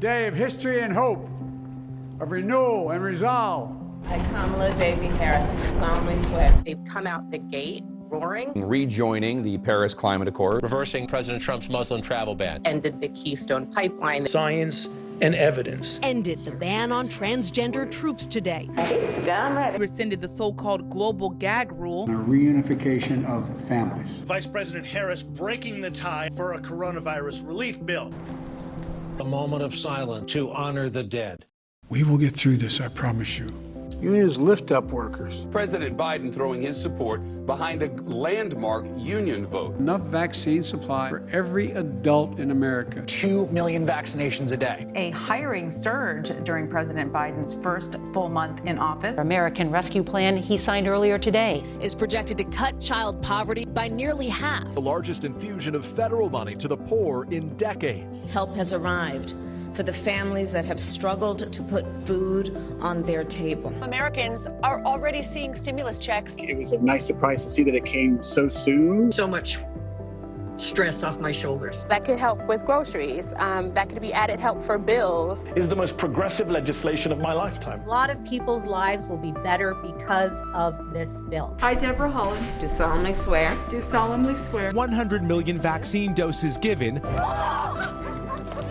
Day of history and hope, of renewal and resolve. I, Kamala Devi Harris, do solemnly swear. They've come out the gate roaring. Rejoining the Paris Climate Accord. Reversing President Trump's Muslim travel ban. Ended the Keystone Pipeline. Science and evidence. Ended the ban on transgender troops today. Rescinded the so-called global gag rule. The reunification of families. Vice President Harris breaking the tie for a coronavirus relief bill. A moment of silence to honor the dead. We will get through this, I promise you. Unions lift up workers. President Biden throwing his support behind a landmark union vote. Enough vaccine supply for every adult in America. 2 million vaccinations a day. A hiring surge during President Biden's first full month in office. American Rescue Plan he signed earlier today is projected to cut child poverty by nearly half. The largest infusion of federal money to the poor in decades. Help has arrived for the families that have struggled to put food on their table. Americans are already seeing stimulus checks. It was a nice surprise to see that it came so soon. So much stress off my shoulders. That could help with groceries. That could be added help for bills. Is the most progressive legislation of my lifetime. A lot of people's lives will be better because of this bill. I, Deborah Holland, Do solemnly swear. do solemnly swear. 100 million vaccine doses given.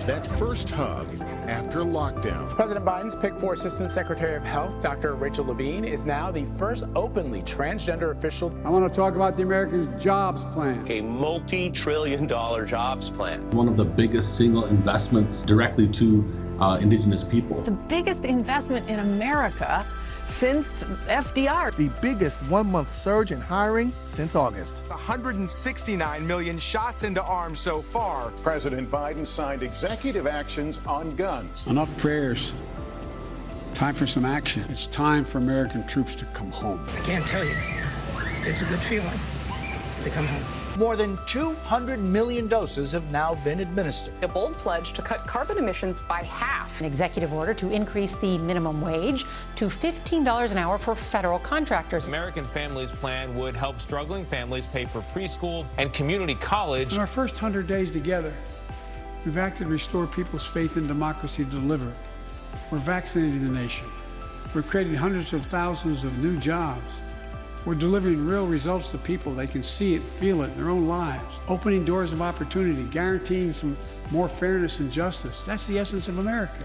That first hug after lockdown. President Biden's pick for Assistant Secretary of Health, Dr. Rachel Levine, is now the first openly transgender official. I want to talk about the Americans' jobs plan. A multi-trillion-dollar jobs plan. One of the biggest single investments directly to indigenous people. The biggest investment in America since FDR. The biggest one-month surge in hiring since August. 169 million shots into arms so far. President Biden signed executive actions on guns. Enough prayers. Time for some action. It's time for American troops to come home. I can't tell you. It's a good feeling to come home. More than 200 million doses have now been administered. A bold pledge to cut carbon emissions by half. An executive order to increase the minimum wage to $15 an hour for federal contractors. American Families Plan would help struggling families pay for preschool and community college. In our first 100 days together, we've acted to restore people's faith in democracy to deliver it. We're vaccinating the nation. We're creating hundreds of thousands of new jobs. We're delivering real results to people. They can see it, feel it in their own lives. Opening doors of opportunity, guaranteeing some more fairness and justice. That's the essence of America.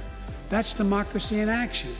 That's democracy in action.